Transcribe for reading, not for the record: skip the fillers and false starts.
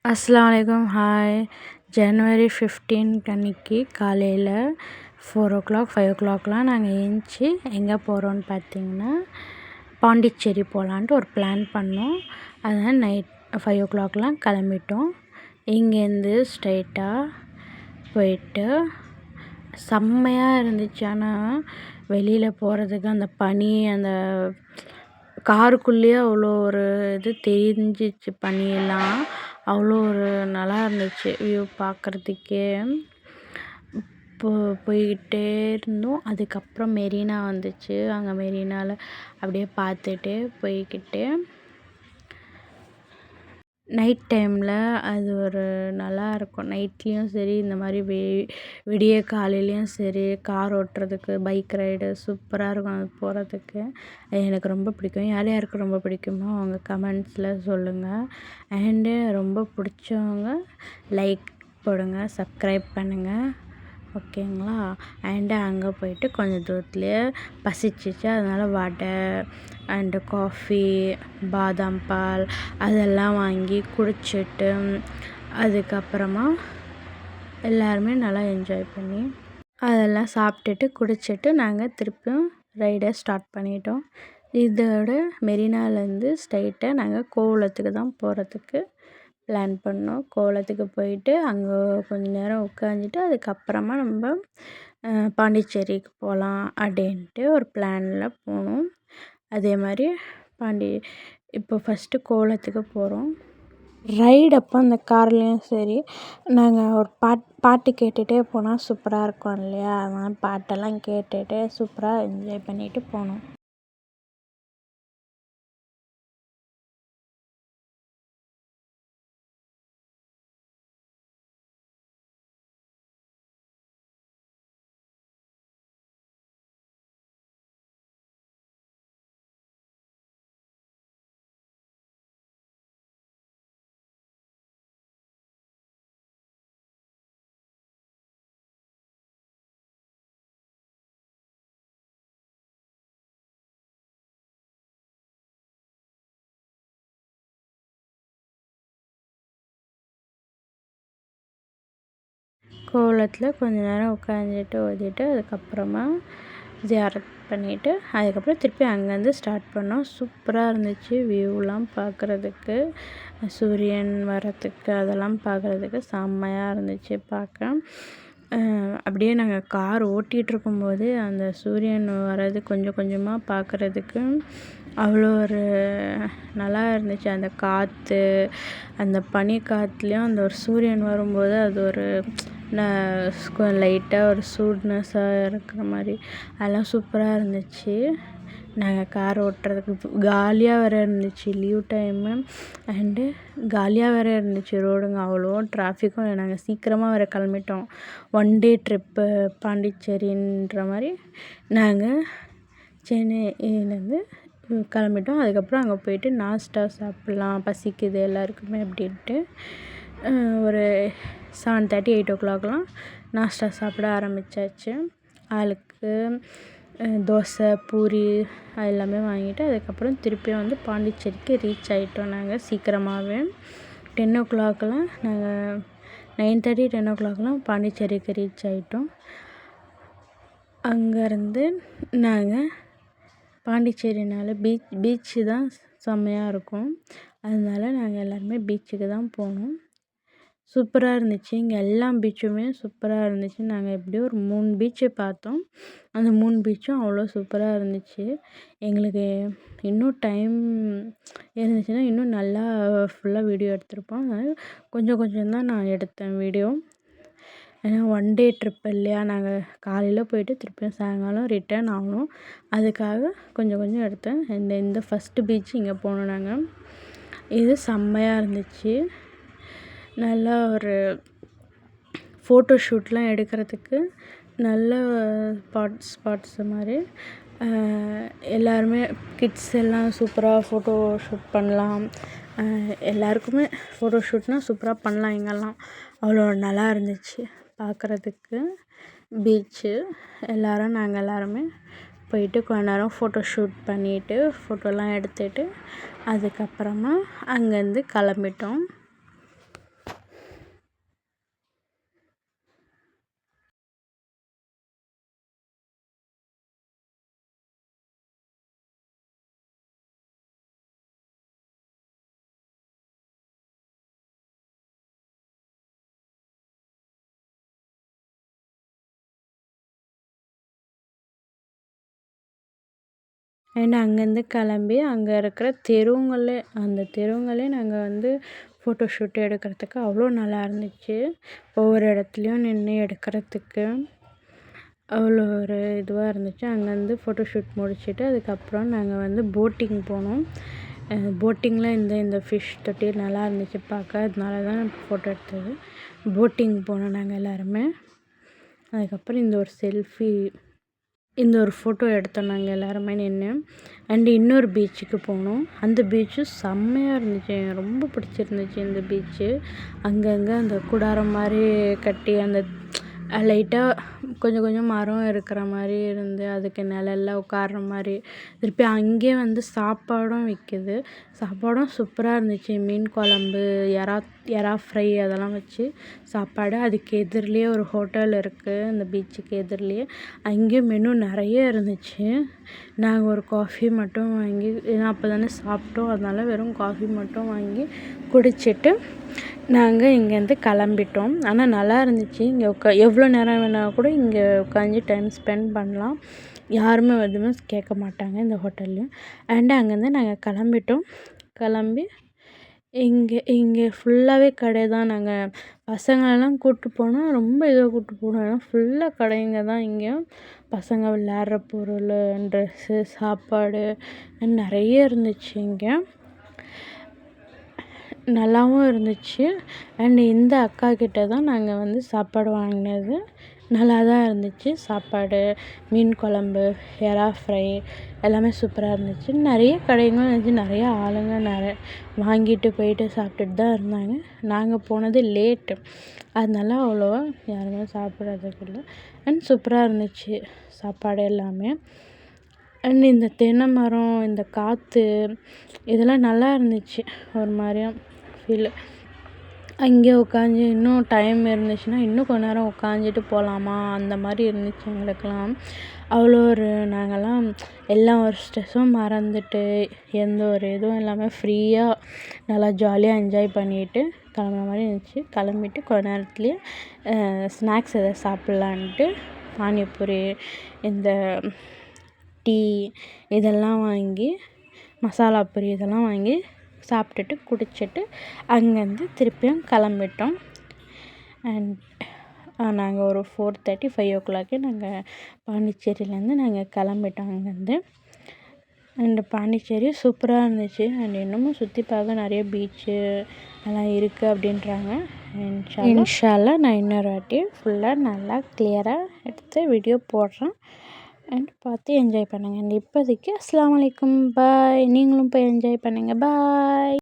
அஸ்ஸலாமு அலைக்கும். ஹாய். ஜனவரி 15 அன்னைக்கு காலையில் 4 o'clock 5 o'clockலாம் நாங்கள் ஏந்திச்சி எங்கே போகிறோன்னு பார்த்தீங்கன்னா பாண்டிச்சேரி போகலான்ட்டு ஒரு பிளான் பண்ணோம். அதனால் நைட் 5 o'clockலாம் கிளம்பிட்டோம். இங்கேருந்து ஸ்ட்ரைட்டாக போயிட்டு செம்மையாக இருந்துச்சு. ஆனால் வெளியில் போகிறதுக்கு அந்த பனி அந்த காருக்குள்ளேயே அவ்வளோ ஒரு இது தெரிஞ்சிச்சு. பனியெல்லாம் அவ்வளோ ஒரு நல்லா இருந்துச்சு வியூ பார்க்குறதுக்கே. போய்கிட்டே இருந்தோம். அதுக்கப்புறம் மெரினா வந்துச்சு. அங்கே மெரினாவில் அப்படியே பார்த்துட்டு போய்கிட்டே நைட் டைமில் அது ஒரு நல்லாயிருக்கும். நைட்லேயும் சரி இந்த மாதிரி விடிய காலையிலையும் சரி கார் ஓட்டுறதுக்கு பைக் ரைடு சூப்பராக இருக்கும். அது போகிறதுக்கு எனக்கு ரொம்ப பிடிக்கும். யார் யாருக்கு ரொம்ப பிடிக்குமோ அவங்க கமெண்ட்ஸில் சொல்லுங்கள். அண்டு ரொம்ப பிடிச்சவங்க லைக் போடுங்க, சப்ஸ்கிரைப் பண்ணுங்கள். ஓகேங்களா? அண்டு அங்கே போயிட்டு கொஞ்சம் தூரத்துலேயே பசிச்சிச்சு. அதனால் வடை அண்டு காஃபி பாதாம் பால் அதெல்லாம் வாங்கி குடிச்சிட்டு அதுக்கப்புறமா எல்லாருமே நல்லா என்ஜாய் பண்ணி அதெல்லாம் சாப்பிட்டுட்டு குடிச்சிட்டு நாங்கள் திருப்பியும் ரைடை ஸ்டார்ட் பண்ணிட்டோம். இதோட மெரினாலேருந்து ஸ்ட்ரைட்டாக நாங்கள் கோவளத்துக்கு தான் போகிறதுக்கு பிளான் பண்ணோம். கோவளத்துக்கு போயிட்டு அங்கே கொஞ்ச நேரம் உட்காந்துட்டு அதுக்கப்புறமா நம்ம பாண்டிச்சேரிக்கு போகலாம் அப்படின்ட்டு ஒரு பிளானில் போனோம். அதே மாதிரி இப்போ ஃபஸ்ட்டு கோவளத்துக்கு போகிறோம். ரைடு அப்போ அந்த கார்லேயும் சரி நாங்கள் ஒரு பாட்டு கேட்டுகிட்டே போனால் சூப்பராக இருக்கும் இல்லையா? அதனால் பாட்டெல்லாம் கேட்டுகிட்டு சூப்பராக என்ஜாய் பண்ணிவிட்டு போனோம். கோவளத்தில் கொஞ்ச நேரம் உட்காந்துட்டு ஓதிட்டு அதுக்கப்புறமா ஜியாரத் பண்ணிவிட்டு அதுக்கப்புறம் திருப்பி அங்கேருந்து ஸ்டார்ட் பண்ணோம். சூப்பராக இருந்துச்சு வியூலாம் பார்க்குறதுக்கு. சூரியன் வரத்துக்கு அதெல்லாம் பார்க்குறதுக்கு செம்மையாக இருந்துச்சு பார்க்க. அப்படியே நாங்கள் கார் ஓட்டிகிட்ருக்கும்போது அந்த சூரியன் வர்றது கொஞ்சம் கொஞ்சமாக பார்க்குறதுக்கு அவ்வளோ ஒரு நல்லா இருந்துச்சு. அந்த காற்று அந்த பனி காற்றுலையும் அந்த ஒரு சூரியன் வரும்போது அது ஒரு கொஞ்சம் லைட்டாக ஒரு சூட்னஸாக இருக்கிற மாதிரி அதெல்லாம் சூப்பராக இருந்துச்சு. நாங்கள் கார் ஓட்டுறதுக்கு காலியாக வேறு இருந்துச்சு. லீவ் டைமு அண்டு காலியாக வேறு இருந்துச்சு ரோடுங்க. அவ்வளோ டிராஃபிக்கும் இல்லை. நாங்கள் சீக்கிரமாக வேறு கிளம்பிட்டோம். 1 day ட்ரிப்பு பாண்டிச்சேரின்ற மாதிரி நாங்கள் சென்னையிலேருந்து கிளம்பிட்டோம். அதுக்கப்புறம் அங்கே போயிட்டு நாஸ்டா சாப்பிட்லாம் பசிக்குது எல்லாருக்குமே அப்படின்ட்டு ஒரு 7:30 8 o'clockலாம் நாஸ்டா சாப்பிட ஆரம்பித்தாச்சு. ஆளுக்கு தோசை பூரி அது எல்லாமே வாங்கிட்டு அதுக்கப்புறம் திருப்பியும் வந்து பாண்டிச்சேரிக்கு ரீச் ஆகிட்டோம். நாங்கள் சீக்கிரமாகவே 10 o'clockலாம் நாங்கள் 9:30 10 o'clockலாம் பாண்டிச்சேரிக்கு ரீச் ஆகிட்டோம். அங்கேருந்து நாங்கள் பாண்டிச்சேரினால பீச்சு தான் செம்மையாக இருக்கும். அதனால நாங்கள் எல்லாருமே பீச்சுக்கு தான் போனோம். சூப்பராக இருந்துச்சு. இங்கே எல்லா பீச்சுமே சூப்பராக இருந்துச்சு. நாங்கள் எப்படியும் ஒரு 3 பீச்சு பார்த்தோம். அந்த 3 பீச்சும் அவ்வளோ சூப்பராக இருந்துச்சு. எங்களுக்கு இன்னும் டைம் இருந்துச்சுன்னா இன்னும் நல்லா ஃபுல்லாக வீடியோ எடுத்திருப்போம். அதனால் கொஞ்சம் கொஞ்சம் தான் நான் எடுத்தேன் வீடியோ. ஏன்னா 1 day ட்ரிப் இல்லையா? நாங்கள் காலையில் போயிட்டு திருப்பியும் சாயங்காலம் ரிட்டர்ன் ஆகணும். அதுக்காக கொஞ்சம் கொஞ்சம் எடுத்தேன். இந்த ஃபஸ்ட்டு பீச் இங்கே போனோம் நாங்கள். இது செம்மையாக இருந்துச்சு. நல்லா ஒரு ஃபோட்டோ ஷூட்லாம் எடுக்கிறதுக்கு நல்ல ஸ்பாட்ஸ் மாதிரி எல்லாருமே கிட்ஸ் எல்லாம் சூப்பராக ஃபோட்டோ ஷூட் பண்ணலாம். எல்லாருக்குமே ஃபோட்டோ ஷூட்னால் சூப்பராக பண்ணலாம். இங்கெல்லாம் அவ்வளோ நல்லா இருந்துச்சு பார்க்குறதுக்கு பீச்சு. நாங்கள் எல்லாருமே போயிட்டு கொஞ்ச நேரம் ஃபோட்டோ ஷூட் பண்ணிவிட்டு ஃபோட்டோலாம் எடுத்துகிட்டு அதுக்கப்புறமா அங்கேருந்து கிளம்பிட்டோம். அண்ட் அங்கேருந்து கிளம்பி அங்கே இருக்கிற அந்த தெருவுங்களே நாங்கள் வந்து ஃபோட்டோ ஷூட் எடுக்கிறதுக்கு அவ்வளோ நல்லா இருந்துச்சு. ஒவ்வொரு இடத்துலையும் நின்று எடுக்கிறதுக்கு அவ்வளோ ஒரு இதுவாக இருந்துச்சு. அங்கேருந்து ஃபோட்டோ ஷூட் முடிச்சுட்டு அதுக்கப்புறம் நாங்கள் வந்து போட்டிங் போனோம். போட்டிங்கில் இந்த ஃபிஷ் தொட்டி நல்லா இருந்துச்சு பார்க்க. அதனால தான் ஃபோட்டோ எடுத்தது. போட்டிங் போனோம் நாங்கள் எல்லாருமே. அதுக்கப்புறம் இந்த ஒரு ஃபோட்டோ எடுத்தோம் நாங்கள் எல்லாருமே நின்று. அண்ட் இன்னொரு பீச்சுக்கு போனோம். அந்த பீச்சும் செம்மையாக இருந்துச்சு. எனக்கு ரொம்ப பிடிச்சிருந்துச்சு இந்த பீச்சு. அங்கங்கே அந்த கூடாரம் மாதிரி கட்டி அந்த லைட்டாக கொஞ்சம் கொஞ்சம் மரம் இருக்கிற மாதிரி இருந்து அதுக்கு நிழல்ல உட்கார்ற மாதிரி. திருப்பி அங்கேயே வந்து சாப்பாடும் விற்கிது. சாப்பாடும் சூப்பராக இருந்துச்சு. மீன் குழம்பு, எறா ஃப்ரை அதெல்லாம் வச்சு சாப்பாடு. அதுக்கு எதிர்லேயே ஒரு ஹோட்டல் இருக்குது. அந்த பீச்சுக்கு எதிர்லேயே அங்கேயும் மெனு நிறைய இருந்துச்சு. நாங்கள் ஒரு காஃபி மட்டும் வாங்கி, ஏன்னா அப்போ தானே சாப்பிட்டோம், அதனால வெறும் காஃபி மட்டும் வாங்கி குடிச்சிட்டு நாங்கள் இங்கேருந்து கிளம்பிட்டோம். ஆனால் நல்லா இருந்துச்சு. இங்கே எவ்வளோ நேரம் வேணால் கூட இங்கே உட்காந்து டைம் ஸ்பெண்ட் பண்ணலாம். யாருமே எதுவுமே கேட்க மாட்டாங்க இந்த ஹோட்டல்லையும். அண்டு அங்கேருந்து நாங்கள் கிளம்பிட்டோம். கிளம்பி இங்கே ஃபுல்லாகவே கடை தான். நாங்கள் பசங்களெல்லாம் கூப்பிட்டு போனால் ரொம்ப இதாக கூப்பிட்டு போனோம். ஏன்னா ஃபுல்லாக கடைங்க தான் இங்கேயும். பசங்க விளையாடுற பொருள், ட்ரெஸ்ஸு, சாப்பாடு நிறைய இருந்துச்சு இங்கே. நல்லாவும் இருந்துச்சு. அண்ட் இந்த அக்கா கிட்ட தான் நாங்கள் வந்து சாப்பாடு வாங்கினது. நல்லா தான் இருந்துச்சு சாப்பாடு. மீன் குழம்பு, எறா ஃப்ரை எல்லாமே சூப்பராக இருந்துச்சு. நிறைய கடைங்களும் இருந்துச்சு. நிறைய ஆளுங்க வாங்கிட்டு போயிட்டு சாப்பிட்டுட்டு தான் இருந்தாங்க. நாங்கள் போனது லேட்டு, அதனால அவ்வளோவா யாருமே சாப்பிட்றதுக்கு இல்லை. அண்ட் சூப்பராக இருந்துச்சு சாப்பாடு எல்லாமே. அண்ட் இந்த தென்னை மரம், இந்த காற்று இதெல்லாம் நல்லா இருந்துச்சு. ஒரு மாதிரியா ஃபீல். அங்கே உட்காந்து இன்னும் டைம் இருந்துச்சுன்னா இன்னும் கொஞ்ச நேரம் உட்காந்துட்டு போகலாமா அந்த மாதிரி இருந்துச்சு எங்களுக்கெல்லாம். நாங்கள்லாம் எல்லா ஒரு ஸ்ட்ரெஸ்ஸும் மறந்துட்டு எந்த ஒரு இதுவும் இல்லாமல் ஃப்ரீயாக நல்லா ஜாலியாக என்ஜாய் பண்ணிட்டு கிளம்புற மாதிரி இருந்துச்சு. கிளம்பிட்டு கொஞ்ச நேரத்துலேயே ஸ்நாக்ஸ் எதாவது சாப்பிட்லான்ட்டு பானிபூரி, இந்த டீ இதெல்லாம் வாங்கி, மசாலா பூரி இதெல்லாம் வாங்கி சாப்பிட்டுட்டு குடிச்சிட்டு அங்கேருந்து திருப்பியும் கிளம்பிட்டோம். அண்ட் நாங்கள் ஒரு 4:30 5 o'clock நாங்கள் பாண்டிச்சேரியிலேருந்து நாங்கள் கிளம்பிட்டோம் அங்கேருந்து. அண்ட் பாண்டிச்சேரி சூப்பராக இருந்துச்சு. அண்ட் இன்னமும் சுற்றி பார்க்க நிறைய பீச்சு எல்லாம் இருக்குது அப்படின்றாங்க. இன்ஷால்லா நான் இன்னொரு வாட்டி ஃபுல்லாக நல்லா கிளியராக எடுத்து வீடியோ போடுறேன். அண்ட் பார்த்து என்ஜாய் பண்ணுங்கள். அண்ட் இப்போதைக்கு அஸ்ஸலாமு அலைக்கும், பாய். நீங்களும் போய் என்ஜாய் பண்ணுங்கள், பாய்.